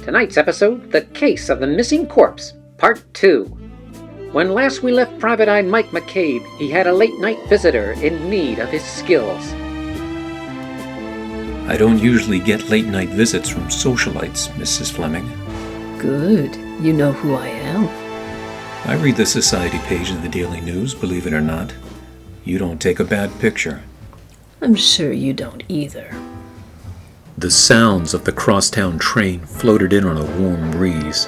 Tonight's episode, The Case of the Missing Corpse, Part 2. When last we left Private Eye Mike McCabe, he had a late-night visitor in need of his skills. I don't usually get late-night visits from socialites, Mrs. Fleming. Good. You know who I am. I read the society page of the Daily News, believe it or not. You don't take a bad picture. I'm sure you don't either. The sounds of the crosstown train floated in on a warm breeze.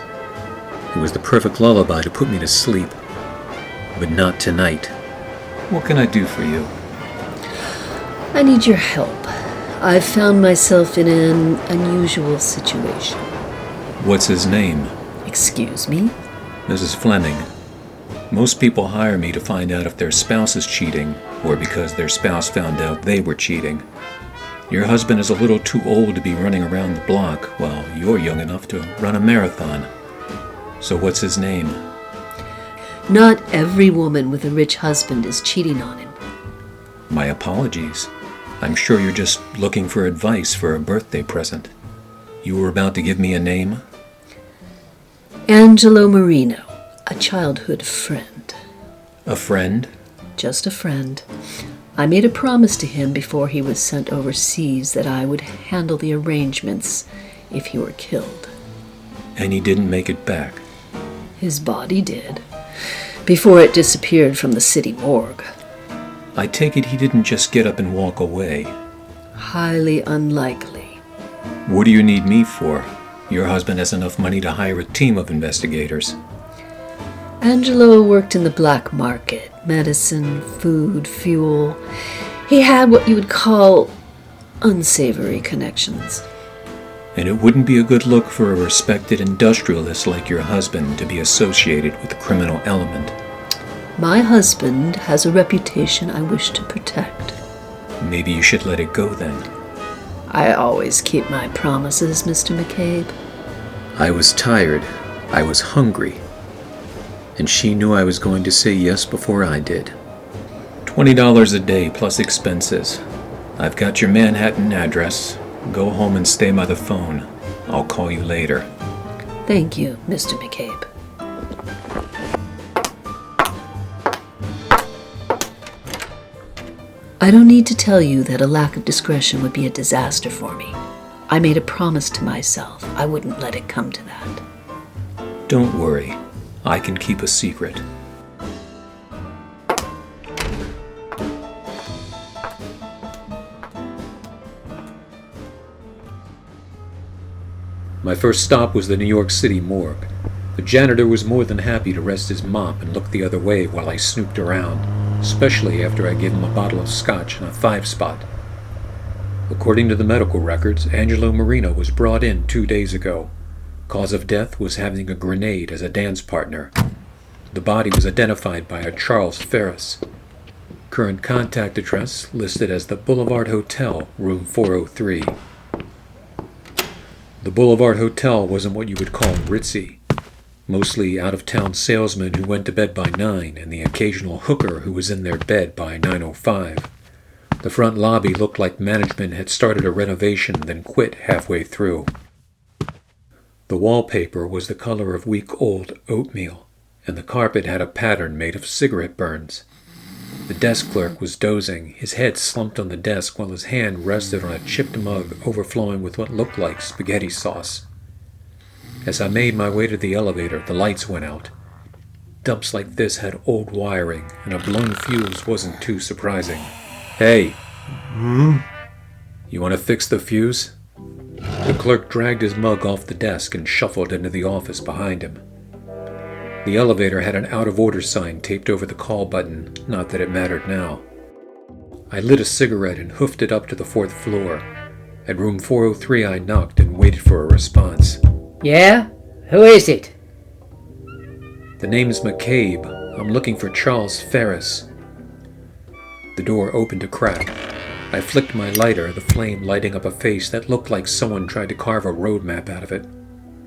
It was the perfect lullaby to put me to sleep. But not tonight. What can I do for you? I need your help. I've found myself in an unusual situation. What's his name? Excuse me? Mrs. Fleming. Most people hire me to find out if their spouse is cheating, or because their spouse found out they were cheating. Your husband is a little too old to be running around the block, while you're young enough to run a marathon. So what's his name? Not every woman with a rich husband is cheating on him. My apologies. I'm sure you're just looking for advice for a birthday present. You were about to give me a name? Angelo Marino, a childhood friend. A friend? Just a friend. I made a promise to him before he was sent overseas that I would handle the arrangements if he were killed. And he didn't make it back? His body did, before it disappeared from the city morgue. I take it he didn't just get up and walk away. Highly unlikely. What do you need me for? Your husband has enough money to hire a team of investigators. Angelo worked in the black market. Medicine, food, fuel. He had what you would call unsavory connections. And it wouldn't be a good look for a respected industrialist like your husband to be associated with the criminal element. My husband has a reputation I wish to protect. Maybe you should let it go then. I always keep my promises, Mr. McCabe. I was tired. I was hungry. And she knew I was going to say yes before I did. $20 a day plus expenses. I've got your Manhattan address. Go home and stay by the phone. I'll call you later. Thank you, Mr. McCabe. I don't need to tell you that a lack of discretion would be a disaster for me. I made a promise to myself I wouldn't let it come to that. Don't worry. I can keep a secret. My first stop was the New York City morgue. The janitor was more than happy to rest his mop and look the other way while I snooped around, especially after I gave him a bottle of scotch and a 5-spot. According to the medical records, Angelo Marino was brought in 2 days ago. Cause of death was having a grenade as a dance partner. The body was identified by a Charles Ferris. Current contact address listed as the Boulevard Hotel, room 403. The Boulevard Hotel wasn't what you would call ritzy. Mostly out-of-town salesmen who went to bed by 9 and the occasional hooker who was in their bed by 9:05. The front lobby looked like management had started a renovation then quit halfway through. The wallpaper was the color of week-old oatmeal, and the carpet had a pattern made of cigarette burns. The desk clerk was dozing, his head slumped on the desk while his hand rested on a chipped mug overflowing with what looked like spaghetti sauce. As I made my way to the elevator, the lights went out. Dumps like this had old wiring, and a blown fuse wasn't too surprising. Hey! You want to fix the fuse? The clerk dragged his mug off the desk and shuffled into the office behind him. The elevator had an out-of-order sign taped over the call button, not that it mattered now. I lit a cigarette and hoofed it up to the 4th floor. At room 403 I knocked and waited for a response. Yeah? Who is it? The name's McCabe. I'm looking for Charles Ferris. The door opened a crack. I flicked my lighter, the flame lighting up a face that looked like someone tried to carve a road map out of it.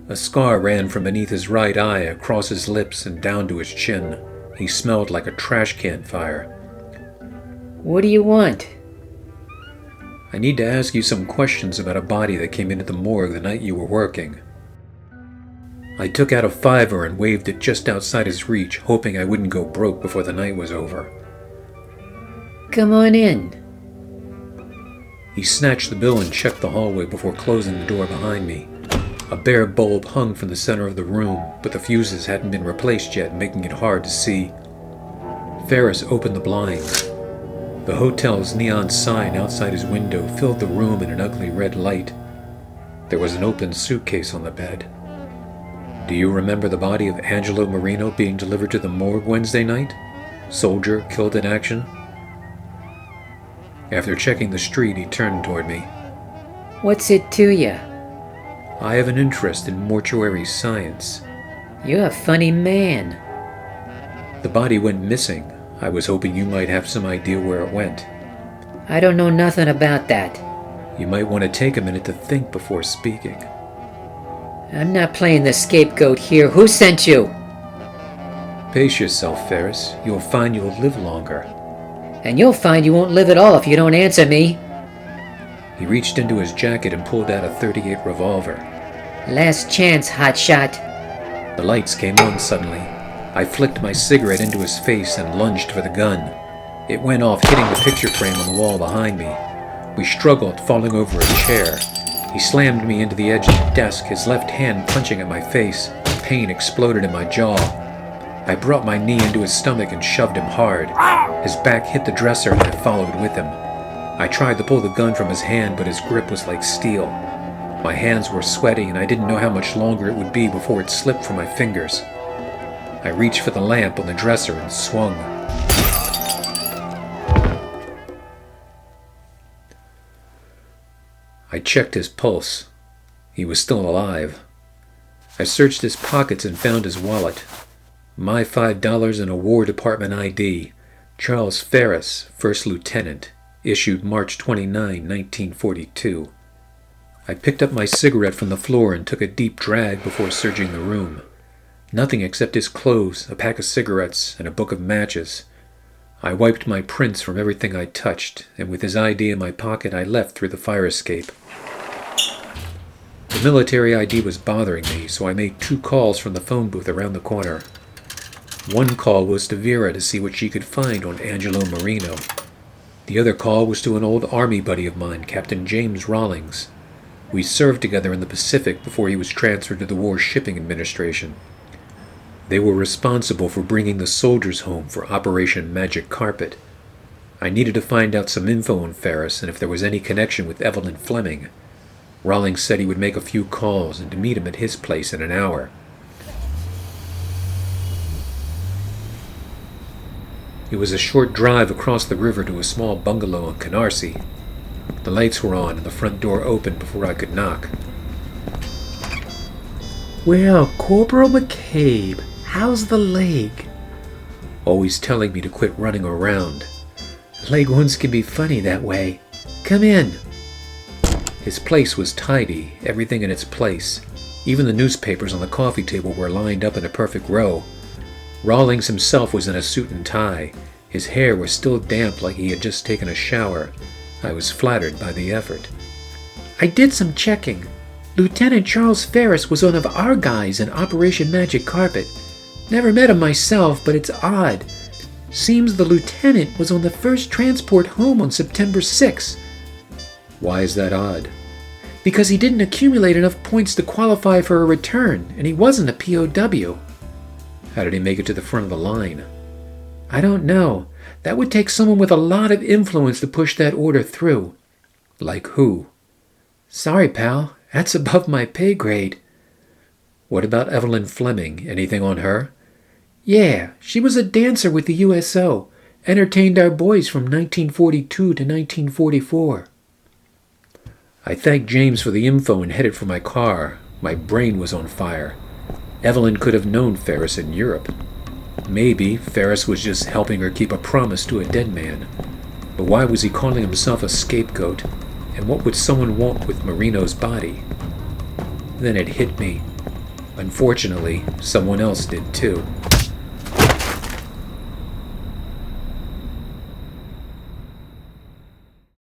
A scar ran from beneath his right eye across his lips and down to his chin. He smelled like a trash can fire. What do you want? I need to ask you some questions about a body that came into the morgue the night you were working. I took out a $5 and waved it just outside his reach, hoping I wouldn't go broke before the night was over. Come on in. He snatched the bill and checked the hallway before closing the door behind me. A bare bulb hung from the center of the room, but the fuses hadn't been replaced yet, making it hard to see. Ferris opened the blinds. The hotel's neon sign outside his window filled the room in an ugly red light. There was an open suitcase on the bed. Do you remember the body of Angelo Marino being delivered to the morgue Wednesday night? Soldier killed in action? After checking the street, he turned toward me. What's it to ya? I have an interest in mortuary science. You're a funny man. The body went missing. I was hoping you might have some idea where it went. I don't know nothing about that. You might want to take a minute to think before speaking. I'm not playing the scapegoat here. Who sent you? Pace yourself, Ferris. You'll find you'll live longer. And you'll find you won't live at all if you don't answer me. He reached into his jacket and pulled out a .38 revolver. Last chance, hotshot. The lights came on suddenly. I flicked my cigarette into his face and lunged for the gun. It went off, hitting the picture frame on the wall behind me. We struggled, falling over a chair. He slammed me into the edge of the desk, his left hand punching at my face. Pain exploded in my jaw. I brought my knee into his stomach and shoved him hard. His back hit the dresser and I followed with him. I tried to pull the gun from his hand, but his grip was like steel. My hands were sweaty and I didn't know how much longer it would be before it slipped from my fingers. I reached for the lamp on the dresser and swung. I checked his pulse. He was still alive. I searched his pockets and found his wallet. My $5 and a War Department ID. Charles Ferris, First Lieutenant. Issued March 29, 1942. I picked up my cigarette from the floor and took a deep drag before searching the room. Nothing except his clothes, a pack of cigarettes, and a book of matches. I wiped my prints from everything I touched, and with his ID in my pocket, I left through the fire escape. The military ID was bothering me, so I made 2 calls from the phone booth around the corner. One call was to Vera to see what she could find on Angelo Marino. The other call was to an old Army buddy of mine, Captain James Rawlings. We served together in the Pacific before he was transferred to the War Shipping Administration. They were responsible for bringing the soldiers home for Operation Magic Carpet. I needed to find out some info on Ferris and if there was any connection with Evelyn Fleming. Rawlings said he would make a few calls and to meet him at his place in an hour. It was a short drive across the river to a small bungalow in Canarsie. The lights were on and the front door opened before I could knock. Well, Corporal McCabe, how's the leg? Always telling me to quit running around. Leg wounds can be funny that way. Come in. His place was tidy, everything in its place. Even the newspapers on the coffee table were lined up in a perfect row. Rawlings himself was in a suit and tie. His hair was still damp like he had just taken a shower. I was flattered by the effort. I did some checking. Lieutenant Charles Ferris was one of our guys in Operation Magic Carpet. Never met him myself, but it's odd. Seems the lieutenant was on the first transport home on September 6. Why is that odd? Because he didn't accumulate enough points to qualify for a return, and he wasn't a POW. How did he make it to the front of the line? I don't know. That would take someone with a lot of influence to push that order through. Like who? Sorry, pal. That's above my pay grade. What about Evelyn Fleming? Anything on her? Yeah, she was a dancer with the USO. Entertained our boys from 1942 to 1944. I thanked James for the info and headed for my car. My brain was on fire. Evelyn could have known Ferris in Europe. Maybe Ferris was just helping her keep a promise to a dead man. But why was he calling himself a scapegoat? And what would someone want with Marino's body? Then it hit me. Unfortunately, someone else did too.